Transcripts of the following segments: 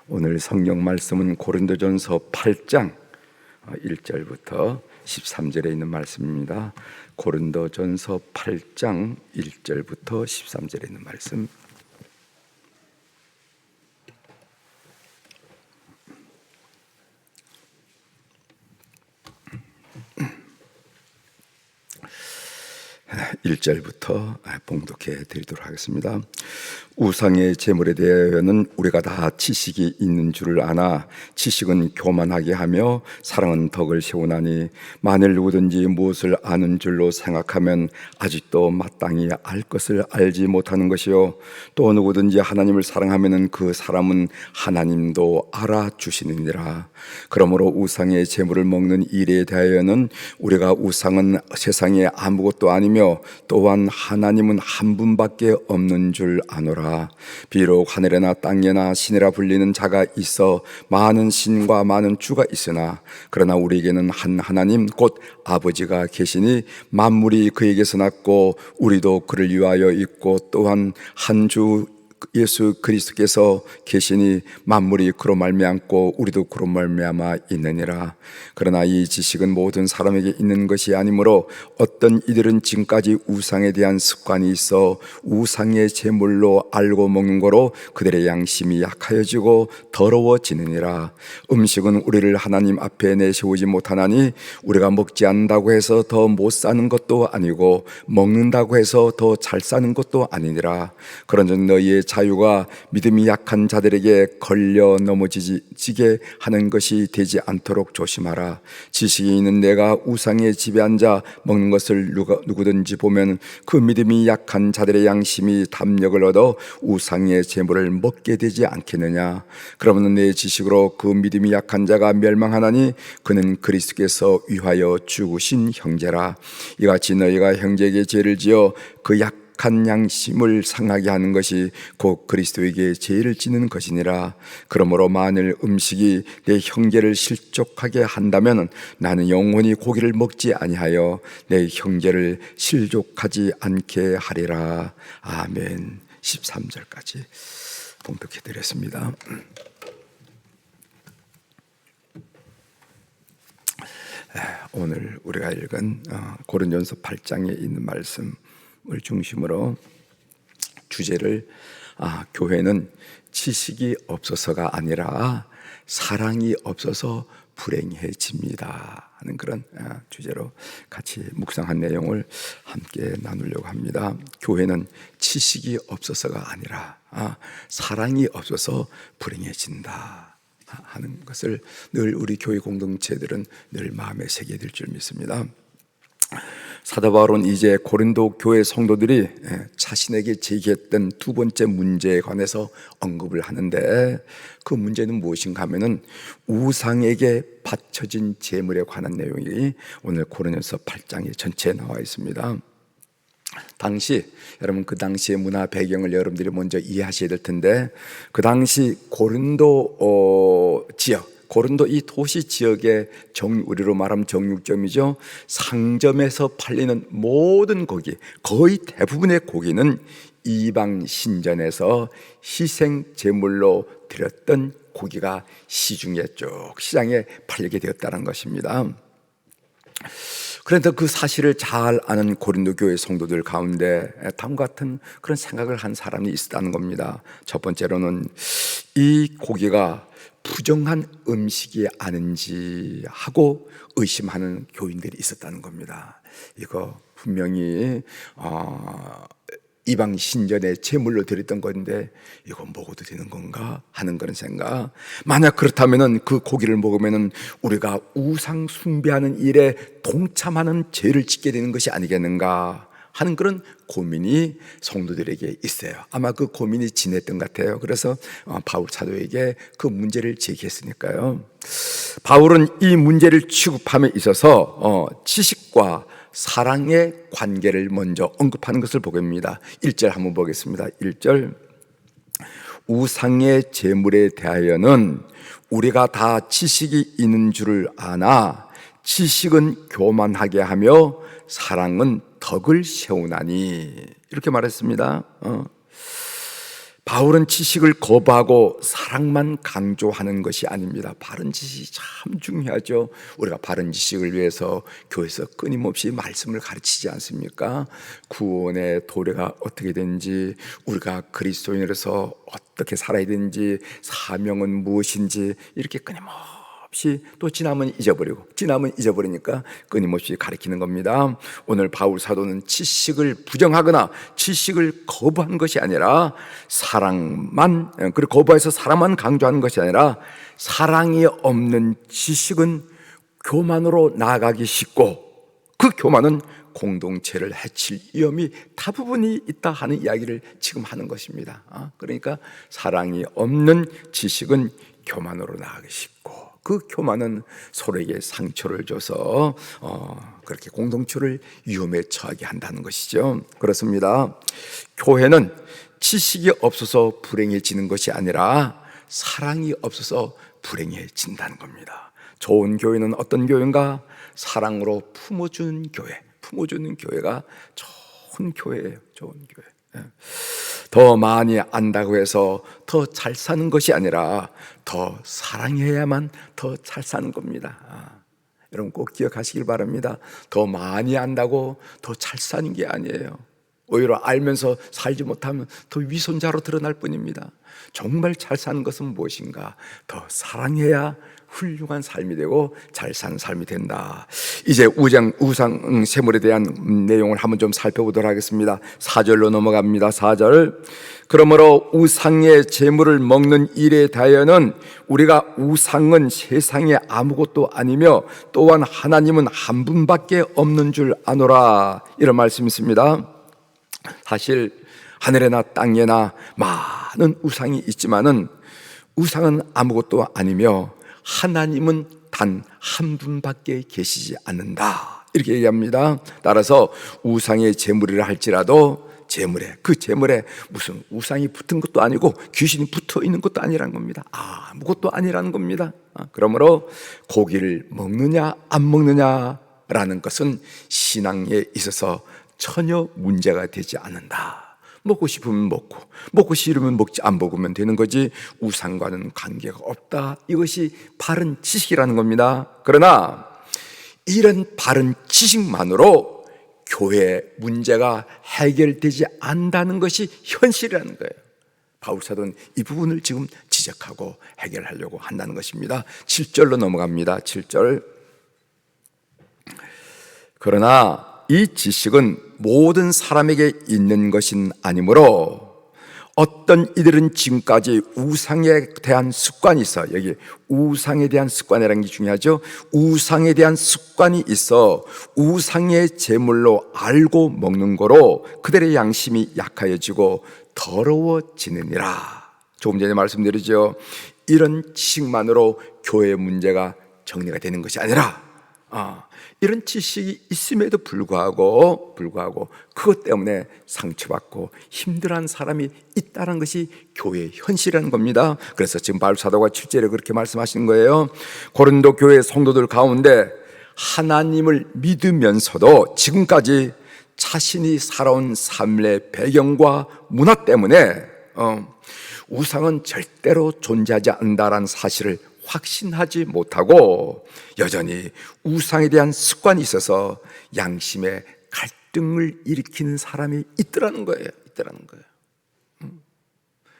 오늘 성경 말씀은 고린도전서 8장 1절부터 13절에 있는 말씀입니다. 고린도전서 8장 1절부터 13절에 있는 말씀. 일 절부터 봉독해 드리도록 하겠습니다. 우상의 제물에 대하여는 우리가 다 지식이 있는 줄을 아나 지식은 교만하게 하며 사랑은 덕을 세우나니 만일 누구든지 무엇을 아는 줄로 생각하면 아직도 마땅히 알 것을 알지 못하는 것이요 또 누구든지 하나님을 사랑하면 그 사람은 하나님도 알아주시느니라. 그러므로 우상의 제물을 먹는 일에 대하여는 우리가 우상은 세상에 아무것도 아니며 또한 하나님은 한 분밖에 없는 줄 아노라. 비록 하늘에나 땅에나 신이라 불리는 자가 있어 많은 신과 많은 주가 있으나 그러나 우리에게는 한 하나님 곧 아버지가 계시니 만물이 그에게서 났고 우리도 그를 위하여 있고 또한 한 주 예수 그리스도께서 계시니 만물이 그로 말미암고 우리도 그로 말미암아 있느니라. 그러나 이 지식은 모든 사람에게 있는 것이 아니므로 어떤 이들은 지금까지 우상에 대한 습관이 있어 우상의 제물로 알고 먹는 거로 그들의 양심이 약하여지고 더러워지느니라. 음식은 우리를 하나님 앞에 내세우지 못하나니 우리가 먹지 않는다고 해서 더 못 사는 것도 아니고 먹는다고 해서 더 잘 사는 것도 아니니라. 그런즉 너희의 자유가 믿음이 약한 자들에게 걸려 넘어지게 하는 것이 되지 않도록 조심하라. 지식이 있는 내가 우상의 집에 앉아 먹는 것을 누구든지 보면 그 믿음이 약한 자들의 양심이 담력을 얻어 우상의 제물을 먹게 되지 않겠느냐. 그러면 내 지식으로 그 믿음이 약한 자가 멸망하나니 그는 그리스도께서 위하여 죽으신 형제라. 이같이 너희가 형제에게 죄를 지어 그 약한 양심을 상하게 하는 것이 곧 그리스도에게 죄를 지는 것이니라. 그러므로 만일 음식이 내 형제를 실족하게 한다면 나는 영원히 고기를 먹지 아니하여 내 형제를 실족하지 않게 하리라. 아멘. 13절까지 봉독해 드렸습니다. 오늘 우리가 읽은 고린도전서 8장에 있는 말씀을 중심으로 주제를 교회는 지식이 없어서가 아니라 사랑이 없어서 불행해집니다 하는 그런 주제로 같이 묵상한 내용을 함께 나누려고 합니다. 교회는 지식이 없어서가 아니라 사랑이 없어서 불행해진다 하는 것을 늘 우리 교회 공동체들은 늘 마음에 새게 될 줄 믿습니다. 사도 바울은 이제 고린도 교회 성도들이 자신에게 제기했던 두 번째 문제에 관해서 언급을 하는데 그 문제는 무엇인가 하면은 우상에게 바쳐진 제물에 관한 내용이 오늘 고린도전서 8장에 전체에 나와 있습니다. 여러분 그 당시의 문화 배경을 여러분들이 먼저 이해하셔야 될 텐데 그 당시 고린도 고린도 이 도시 지역의 우리로 말하면 정육점이죠. 상점에서 팔리는 모든 고기, 거의 대부분의 고기는 이방 신전에서 희생 제물로 드렸던 고기가 시중에 쭉 시장에 팔리게 되었다는 것입니다. 그런데 그 사실을 잘 아는 고린도 교회 성도들 가운데 다음과 같은 그런 생각을 한 사람이 있었다는 겁니다. 첫 번째로는 이 고기가 부정한 음식이 아닌지 하고 의심하는 교인들이 있었다는 겁니다. 이거 분명히 이방 신전에 제물로 드렸던 건데 이거 먹어도 되는 건가 하는 그런 생각. 만약 그렇다면은 그 고기를 먹으면은 우리가 우상 숭배하는 일에 동참하는 죄를 짓게 되는 것이 아니겠는가 하는 그런 고민이 성도들에게 있어요. 아마 그 고민이 진했던 것 같아요. 그래서 바울 사도에게 그 문제를 제기했으니까요. 바울은 이 문제를 취급함에 있어서 지식과 사랑의 관계를 먼저 언급하는 것을 보게 됩니다. 1절 한번 보겠습니다. 1절 우상의 제물에 대하여는 우리가 다 지식이 있는 줄을 아나 지식은 교만하게 하며 사랑은 덕을 세우나니 이렇게 말했습니다. 바울은 지식을 거부하고 사랑만 강조하는 것이 아닙니다. 바른 지식이 참 중요하죠. 우리가 바른 지식을 위해서 교회에서 끊임없이 말씀을 가르치지 않습니까? 구원의 도래가 어떻게 되는지, 우리가 그리스도인으로서 어떻게 살아야 되는지, 사명은 무엇인지, 이렇게 끊임없이 또 지나면 잊어버리니까 끊임없이 가르치는 겁니다. 오늘 바울 사도는 지식을 부정하거나 지식을 거부한 것이 아니라 그리고 거부해서 사랑만 강조하는 것이 아니라, 사랑이 없는 지식은 교만으로 나아가기 쉽고 그 교만은 공동체를 해칠 위험이 다부분이 있다 하는 이야기를 지금 하는 것입니다. 그러니까 사랑이 없는 지식은 교만으로 나아가기 쉽고, 그 교만은 서로에게 상처를 줘서 그렇게 공동체를 위험에 처하게 한다는 것이죠. 그렇습니다. 교회는 지식이 없어서 불행해지는 것이 아니라 사랑이 없어서 불행해진다는 겁니다. 좋은 교회는 어떤 교회인가? 사랑으로 품어주는 교회가 좋은 교회예요. 좋은 교회. 더 많이 안다고 해서 더 잘 사는 것이 아니라 더 사랑해야만 더 잘 사는 겁니다. 여러분 꼭 기억하시길 바랍니다. 더 많이 안다고 더 잘 사는 게 아니에요. 오히려 알면서 살지 못하면 더 위선자로 드러날 뿐입니다. 정말 잘 사는 것은 무엇인가? 더 사랑해야 훌륭한 삶이 되고 잘 사는 삶이 된다. 이제 우상 쇠물에 대한 내용을 한번 좀 살펴보도록 하겠습니다. 4절로 넘어갑니다. 4절. 그러므로 우상의 제물을 먹는 일에 대하여는 우리가 우상은 세상에 아무것도 아니며 또한 하나님은 한 분밖에 없는 줄 아노라, 이런 말씀이 있습니다. 사실 하늘에나 땅에나 많은 우상이 있지만은 우상은 아무것도 아니며 하나님은 단 한 분밖에 계시지 않는다, 이렇게 얘기합니다. 따라서 우상의 제물이라 할지라도 그 제물에 무슨 우상이 붙은 것도 아니고 귀신이 붙어 있는 것도 아니라는 겁니다. 아무것도 아니라는 겁니다. 그러므로 고기를 먹느냐 안 먹느냐라는 것은 신앙에 있어서 전혀 문제가 되지 않는다. 먹고 싶으면 먹고 싫으면 먹지, 안 먹으면 되는 거지 우상과는 관계가 없다. 이것이 바른 지식이라는 겁니다. 그러나 이런 바른 지식만으로 교회 문제가 해결되지 않는다는 것이 현실이라는 거예요. 바울 사도는 이 부분을 지금 지적하고 해결하려고 한다는 것입니다. 7절로 넘어갑니다. 7절. 그러나 이 지식은 모든 사람에게 있는 것은 아니므로 어떤 이들은 지금까지 우상에 대한 습관이 있어, 여기 우상에 대한 습관이라는 게 중요하죠. 우상에 대한 습관이 있어 우상의 제물로 알고 먹는 거로 그들의 양심이 약하여지고 더러워지느니라. 조금 전에 말씀드렸죠. 이런 지식만으로 교회의 문제가 정리가 되는 것이 아니라 이런 지식이 있음에도 불구하고 그것 때문에 상처받고 힘들어하는 사람이 있다는 것이 교회의 현실이라는 겁니다. 그래서 지금 바울 사도가 7절에 그렇게 말씀하시는 거예요. 고린도 교회 성도들 가운데 하나님을 믿으면서도 지금까지 자신이 살아온 삶의 배경과 문화 때문에 우상은 절대로 존재하지 않는다는 사실을 확신하지 못하고 여전히 우상에 대한 습관이 있어서 양심의 갈등을 일으키는 사람이 있더라는 거예요.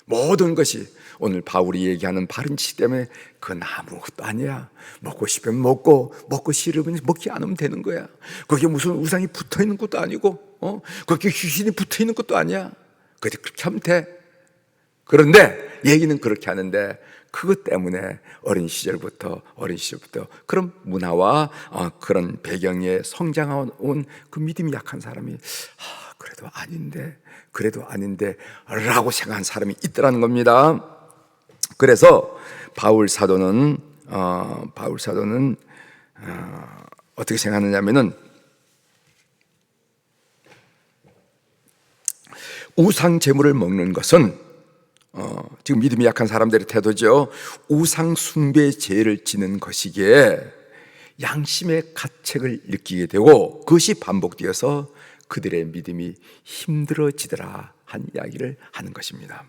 모든 것이 오늘 바울이 얘기하는 바른 지식 때문에 그건 아무것도 아니야. 먹고 싶으면 먹고 싫으면 먹지 않으면 되는 거야. 거기에 무슨 우상이 붙어있는 것도 아니고 거기에 귀신이 붙어있는 것도 아니야. 그렇게 하면 돼. 그런데 얘기는 그렇게 하는데 그것 때문에 어린 시절부터 그런 문화와 그런 배경에 성장해온 그 믿음이 약한 사람이 그래도 아닌데 라고 생각한 사람이 있더라는 겁니다. 그래서 바울 사도는 어떻게 생각하느냐면은 우상 제물을 먹는 것은 지금 믿음이 약한 사람들의 태도죠. 우상 숭배의 죄를 지는 것이기에 양심의 가책을 느끼게 되고 그것이 반복되어서 그들의 믿음이 힘들어지더라 한 이야기를 하는 것입니다.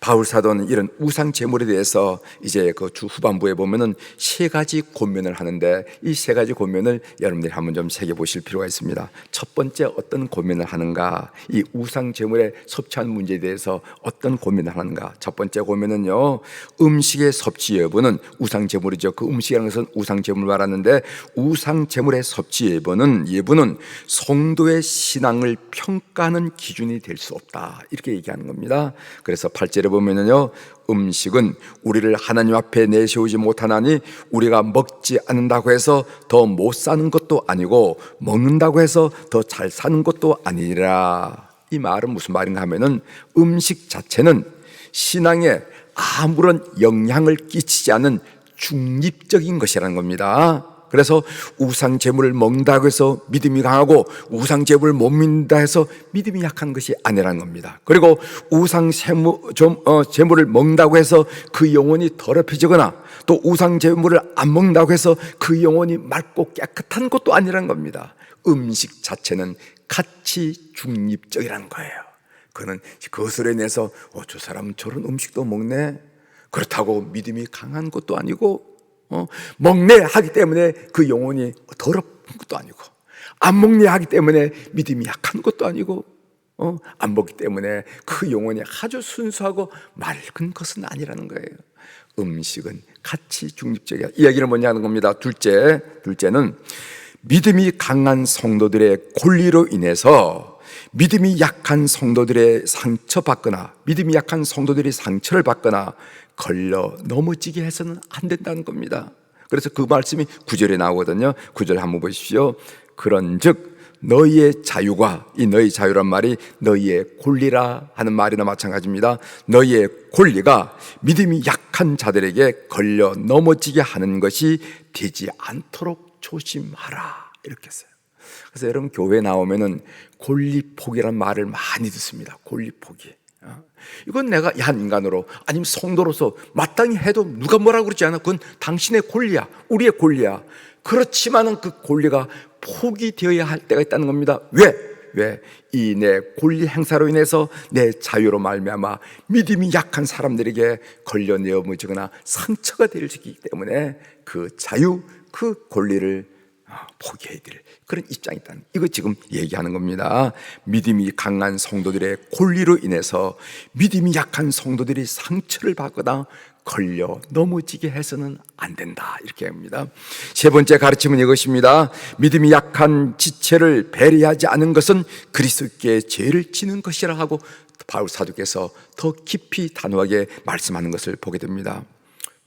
바울 사도는 이런 우상 제물에 대해서 이제 그 주 후반부에 보면은 세 가지 권면을 하는데, 이 세 가지 권면을 여러분들이 한번 좀 새겨보실 필요가 있습니다. 첫 번째 어떤 권면을 하는가, 이 우상 제물에 섭취하는 문제에 대해서 어떤 권면을 하는가. 첫 번째 권면은요, 음식의 섭취 여부는 우상 제물이죠. 그 음식이라는 것은 우상 제물을 말하는데, 우상 제물의 섭취 예부는 성도의 신앙을 평가하는 기준이 될 수 없다, 이렇게 얘기하는 겁니다. 그래서 8절에 보면은요, 음식은 우리를 하나님 앞에 내세우지 못하나니 우리가 먹지 않는다고 해서 더 못 사는 것도 아니고 먹는다고 해서 더 잘 사는 것도 아니라. 이 말은 무슨 말인가 하면은, 음식 자체는 신앙에 아무런 영향을 끼치지 않는 중립적인 것이라는 겁니다. 그래서 우상 제물을 먹는다고 해서 믿음이 강하고 우상 제물을 못 믿는다 해서 믿음이 약한 것이 아니라는 겁니다. 그리고 우상 제물을 먹는다고 해서 그 영혼이 더럽혀지거나, 또 우상 제물을 안 먹는다고 해서 그 영혼이 맑고 깨끗한 것도 아니라는 겁니다. 음식 자체는 가치 중립적이라는 거예요. 그는 그것으로 인해서 저 사람은 저런 음식도 먹네, 그렇다고 믿음이 강한 것도 아니고, 먹네 하기 때문에 그 영혼이 더럽은 것도 아니고, 안 먹네 하기 때문에 믿음이 약한 것도 아니고, 안 먹기 때문에 그 영혼이 아주 순수하고 맑은 것은 아니라는 거예요. 음식은 가치 중립적이야. 이 얘기를 뭐냐 하는 겁니다. 둘째는 믿음이 강한 성도들의 권리로 인해서 믿음이 약한 성도들의 믿음이 약한 성도들이 상처를 받거나 걸려 넘어지게 해서는 안 된다는 겁니다. 그래서 그 말씀이 9절에 나오거든요. 9절 한번 보십시오. 그런즉 너희의 자유가, 이 너희 자유란 말이 너희의 권리라 하는 말이나 마찬가지입니다. 너희의 권리가 믿음이 약한 자들에게 걸려 넘어지게 하는 것이 되지 않도록 조심하라, 이렇게 했어요. 그래서 여러분, 교회 나오면은 권리 포기라는 말을 많이 듣습니다. 권리 포기. 이건 내가 한 인간으로, 아니면 성도로서 마땅히 해도 누가 뭐라고 그러지 않아. 그건 당신의 권리야, 우리의 권리야. 그렇지만은 그 권리가 포기되어야 할 때가 있다는 겁니다. 왜? 이 내 권리 행사로 인해서 내 자유로 말미암아 믿음이 약한 사람들에게 걸려 내어무지거나 상처가 될 수 있기 때문에 그 자유, 그 권리를 포기해야 될 그런 입장이 있다는, 이거 지금 얘기하는 겁니다. 믿음이 강한 성도들의 권리로 인해서 믿음이 약한 성도들이 상처를 받거나 걸려 넘어지게 해서는 안 된다, 이렇게 합니다. 세 번째 가르침은 이것입니다. 믿음이 약한 지체를 배려하지 않은 것은 그리스도께 죄를 지는 것이라 하고 바울 사도께서 더 깊이 단호하게 말씀하는 것을 보게 됩니다.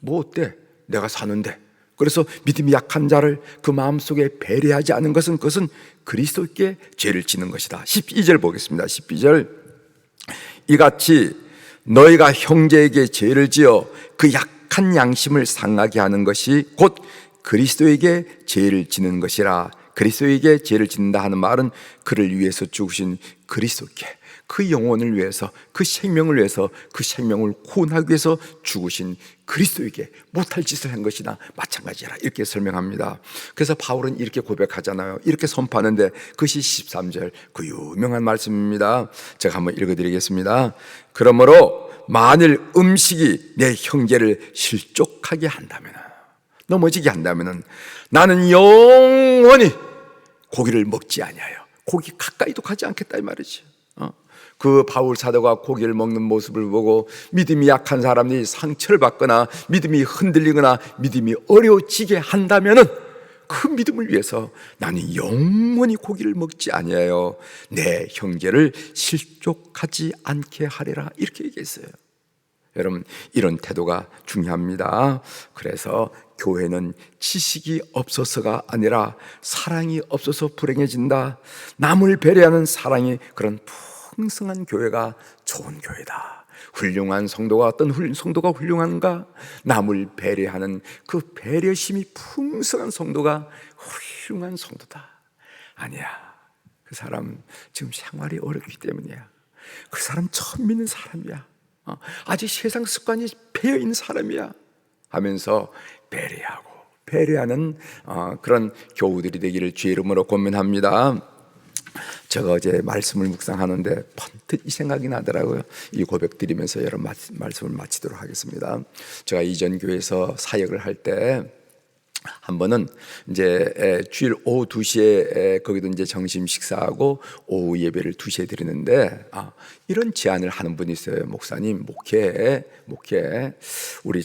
뭐 어때? 내가 사는데. 그래서 믿음이 약한 자를 그 마음속에 배려하지 않은 것은, 그것은 그리스도께 죄를 지는 것이다. 12절 보겠습니다. 12절. 이같이 너희가 형제에게 죄를 지어 그 약한 양심을 상하게 하는 것이 곧 그리스도에게 죄를 지는 것이라. 그리스도에게 죄를 짓는다 하는 말은 그를 위해서 죽으신 그리스도께, 그 영혼을 위해서, 그 생명을 위해서, 그 생명을 구원하기 위해서 죽으신 그리스도에게 못할 짓을 한 것이나 마찬가지라, 이렇게 설명합니다. 그래서 바울은 이렇게 고백하잖아요. 이렇게 선포하는데, 그것이 13절 그 유명한 말씀입니다. 제가 한번 읽어드리겠습니다. 그러므로 만일 음식이 내 형제를 실족하게 한다면, 넘어지게 한다면 나는 영원히 고기를 먹지 아니하여, 고기 가까이도 가지 않겠다, 이 말이지. 그 바울 사도가 고기를 먹는 모습을 보고 믿음이 약한 사람이 상처를 받거나 믿음이 흔들리거나 믿음이 어려워지게 한다면은, 그 믿음을 위해서 나는 영원히 고기를 먹지 아니하여 내 형제를 실족하지 않게 하리라, 이렇게 얘기했어요. 여러분, 이런 태도가 중요합니다. 그래서 교회는 지식이 없어서가 아니라 사랑이 없어서 불행해진다. 남을 배려하는 사랑이 그런 풍성한 교회가 좋은 교회다. 훌륭한 성도가, 어떤 성도가 훌륭한가? 남을 배려하는 그 배려심이 풍성한 성도가 훌륭한 성도다. 아니야, 그 사람 지금 생활이 어렵기 때문이야. 그 사람 처음 믿는 사람이야. 아직 세상 습관이 배어있는 사람이야 하면서 배려하는 그런 교우들이 되기를 주의 이름으로 권면합니다. 제가 어제 말씀을 묵상하는데 번뜩 이 생각이 나더라고요. 이 고백 드리면서 여러 말씀을 마치도록 하겠습니다. 제가 이전 교회에서 사역을 할 때 한 번은 이제 주일 오후 2시에 거기도 이제 점심 식사하고 오후 예배를 2시에 드리는데 이런 제안을 하는 분이 있어요. 목사님, 목회 우리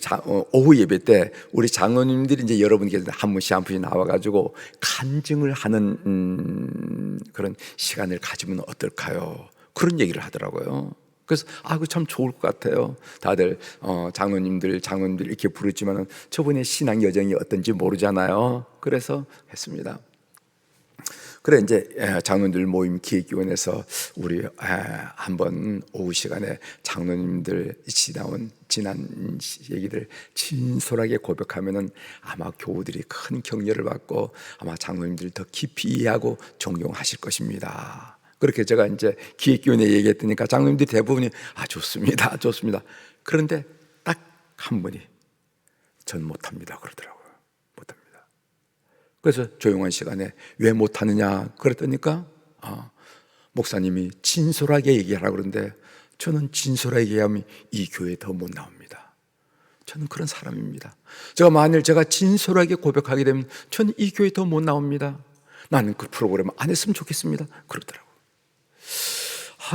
오후 예배 때 우리 장로님들이 이제 여러분께서 한 분씩 한 분씩 나와가지고 간증을 하는 그런 시간을 가지면 어떨까요? 그런 얘기를 하더라고요. 그래서 그거 참 좋을 것 같아요. 다들 장로님들 이렇게 부르지만은 저분의 신앙 여정이 어떤지 모르잖아요. 그래서 했습니다. 그래 이제 장로님들 모임 기획위원회에서 우리 한번 오후 시간에 장로님들 지난 얘기들 진솔하게 고백하면은 아마 교우들이 큰 격려를 받고 아마 장로님들 더 깊이 이해하고 존경하실 것입니다. 그렇게 제가 이제 기획위원회 얘기했더니까 장로님들이 대부분이 좋습니다. 그런데 딱 한 분이 전 못합니다 그러더라고요. 못합니다. 그래서 조용한 시간에 왜 못하느냐 그랬더니까 목사님이 진솔하게 얘기하라고 그러는데 저는 진솔하게 얘기하면 이 교회에 더 못 나옵니다. 저는 그런 사람입니다. 만일 제가 진솔하게 고백하게 되면 저는 이 교회에 더 못 나옵니다. 나는 그 프로그램 안 했으면 좋겠습니다 그러더라고요.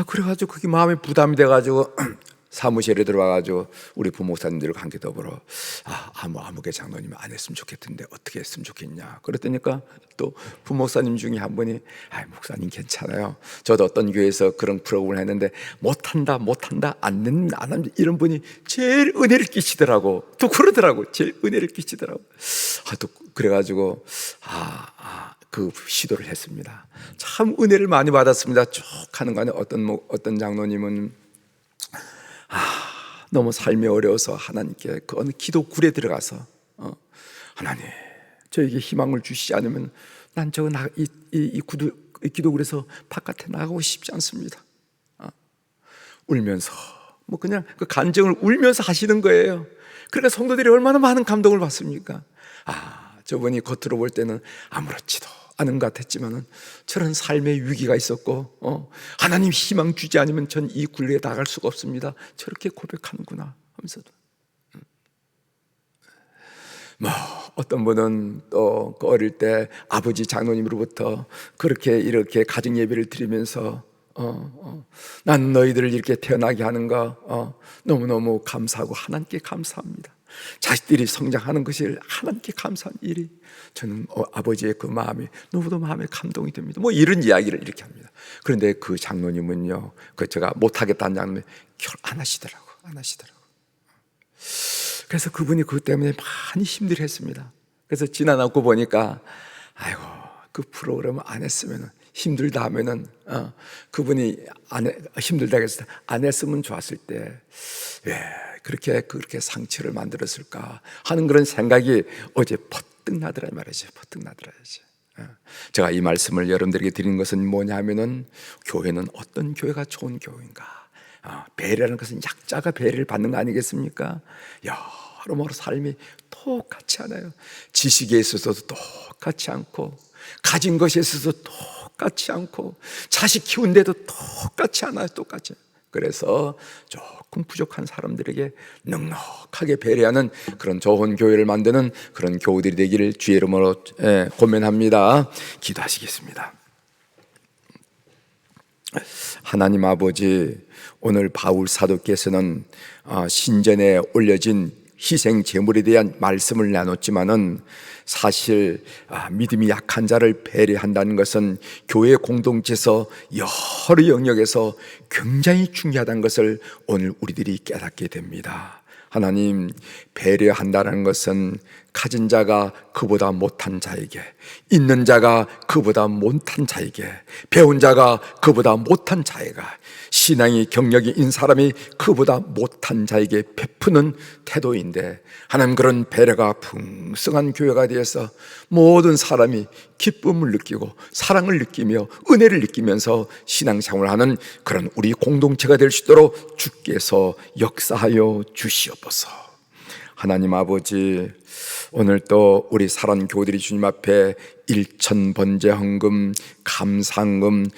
그래가지고 그게 마음에 부담이 돼가지고 사무실에 들어와가지고 우리 부목사님들과 함께 더불어 아무개 장로님 안 했으면 좋겠던데 어떻게 했으면 좋겠냐 그랬더니까 또 부목사님 중에 한 분이 목사님 괜찮아요. 저도 어떤 교회에서 그런 프로그램을 했는데 못한다 안 합니다 이런 분이 제일 은혜를 끼치더라고. 또 그러더라고. 제일 은혜를 끼치더라고. 또 그래가지고 그 시도를 했습니다. 참 은혜를 많이 받았습니다. 쭉 하는 간에 어떤 장로님은 너무 삶이 어려워서 하나님께 그 어느 기도굴에 들어가서 하나님 저에게 희망을 주시지 않으면 난 이 기도굴에서 바깥에 나가고 싶지 않습니다. 울면서 그냥 그 간증을 울면서 하시는 거예요. 그러니까 성도들이 얼마나 많은 감동을 받습니까? 저분이 겉으로 볼 때는 아무렇지도 않은 것 같았지만은 저런 삶의 위기가 있었고 하나님 희망 주지 않으면 전 이 굴레에 나갈 수가 없습니다. 저렇게 고백하는구나 하면서도 어떤 분은 또 어릴 때 아버지 장로님으로부터 이렇게 가정 예배를 드리면서 난 너희들을 이렇게 태어나게 하는 거 너무너무 감사하고 하나님께 감사합니다. 자식들이 성장하는 것이 하나님께 감사한 일이 저는 아버지의 그 마음이 너무도 마음에 감동이 됩니다. 이런 이야기를 이렇게 합니다. 그런데 그 장로님은요, 제가 못하겠다는 장로님 안 하시더라고. 그래서 그분이 그것 때문에 많이 힘들어했습니다. 그래서 지나놓고 보니까 그 프로그램을 안 했으면 힘들다 하면은 그분이 힘들다 해서 안 했으면 좋았을 때 왜 그렇게 상처를 만들었을까 하는 그런 생각이 어제 퍼뜩 나더라 말이죠. 제가 이 말씀을 여러분들에게 드리는 것은 뭐냐 하면은 교회는 어떤 교회가 좋은 교회인가? 배려라는 것은 약자가 배려를 받는 거 아니겠습니까? 여러모로 삶이 똑같지 않아요. 지식에 있어서도 똑같지 않고 가진 것에 있어서 똑같지 않고 자식 키운데도 똑같지 않아요. 그래서 조금 부족한 사람들에게 넉넉하게 배려하는 그런 좋은 교회를 만드는 그런 교우들이 되기를 주의 이름으로 권면합니다. 기도하시겠습니다. 하나님 아버지, 오늘 바울 사도께서는 신전에 올려진 희생 제물에 대한 말씀을 나눴지만은 사실 믿음이 약한 자를 배려한다는 것은 교회 공동체에서 여러 영역에서 굉장히 중요하다는 것을 오늘 우리들이 깨닫게 됩니다. 하나님, 배려한다는 것은 가진 자가 그보다 못한 자에게, 있는 자가 그보다 못한 자에게, 배운 자가 그보다 못한 자에게, 신앙이 경력이 있는 사람이 그보다 못한 자에게 베푸는 태도인데, 하나님 그런 배려가 풍성한 교회가 되어서 모든 사람이 기쁨을 느끼고 사랑을 느끼며 은혜를 느끼면서 신앙생활을 하는 그런 우리 공동체가 될 수 있도록 주께서 역사하여 주시옵소서. 하나님 아버지, 오늘 또 우리 사랑 교우들이 주님 앞에 일천번제 헌금, 감사헌금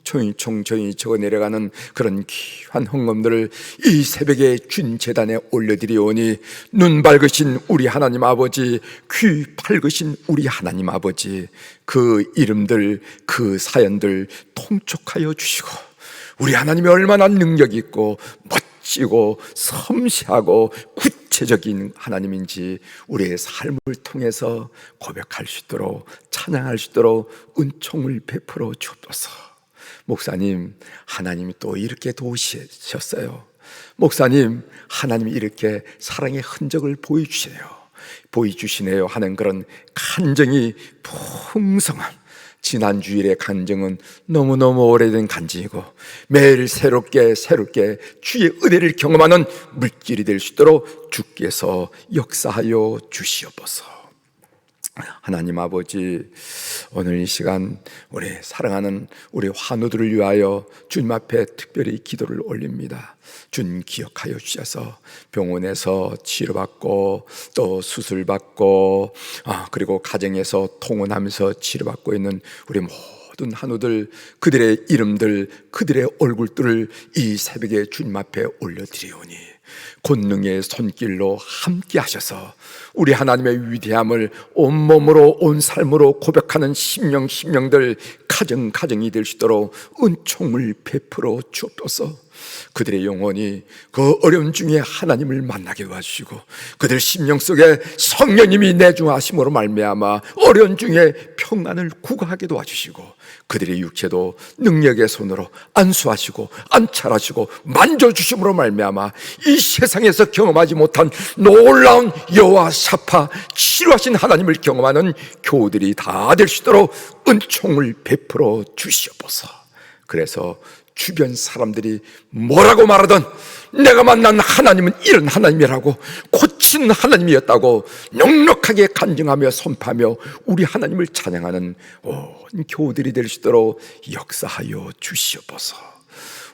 총총히 적어 내려가는 그런 귀한 헌금들을 이 새벽에 주님 제단에 올려드리오니, 눈 밝으신 우리 하나님 아버지, 귀 밝으신 우리 하나님 아버지, 그 이름들, 그 사연들 통촉하여 주시고, 우리 하나님이 얼마나 능력 있고 멋지고 섬세하고 구체적인 하나님인지 우리의 삶을 통해서 고백할 수 있도록, 찬양할 수 있도록 은총을 베풀어 주옵소서. 목사님, 하나님이 또 이렇게 도우셨어요. 목사님, 하나님이 이렇게 사랑의 흔적을 보여주시네요 하는 그런 간증이 풍성한, 지난 주일의 간증은 너무너무 오래된 간증이고, 매일 새롭게 주의 은혜를 경험하는 물길이 될 수 있도록 주께서 역사하여 주시옵소서. 하나님 아버지, 오늘 이 시간 우리 사랑하는 우리 환우들을 위하여 주님 앞에 특별히 기도를 올립니다. 주님 기억하여 주셔서 병원에서 치료받고 또 수술받고 그리고 가정에서 통원하면서 치료받고 있는 우리 모든 환우들, 그들의 이름들, 그들의 얼굴들을 이 새벽에 주님 앞에 올려드리오니, 권능의 손길로 함께 하셔서 우리 하나님의 위대함을 온몸으로 온 삶으로 고백하는 심령들, 가정이 될 수 있도록 은총을 베풀어 주옵소서. 그들의 영혼이 그 어려운 중에 하나님을 만나게 도와주시고, 그들 심령 속에 성령님이 내주하심으로 말미암아 어려운 중에 평안을 구가하게 도와주시고, 그들의 육체도 능력의 손으로 안수하시고 안찰하시고 만져주심으로 말미암아 이 세상에서 경험하지 못한 놀라운 여호와 샤파, 치료하신 하나님을 경험하는 교우들이 다 될 수 있도록 은총을 베풀어 주시옵소서. 그래서 주변 사람들이 뭐라고 말하든 내가 만난 하나님은 이런 하나님이라고, 고치는 하나님이었다고 넉넉하게 간증하며 선포하며 우리 하나님을 찬양하는 온 교우들이 될 수 있도록 역사하여 주시옵소서.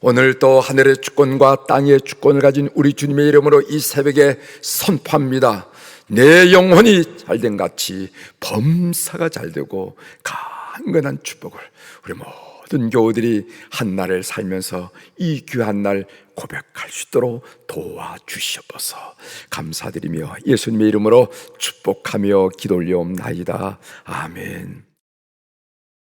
오늘 또 하늘의 주권과 땅의 주권을 가진 우리 주님의 이름으로 이 새벽에 선포합니다. 내 영혼이 잘된 같이 범사가 잘되고 강건한 축복을 우리 모든 교우들이 한날을 살면서 이 귀한 날 고백할 수 있도록 도와주시옵소서. 감사드리며 예수님의 이름으로 축복하며 기도 올려옵나이다. 아멘.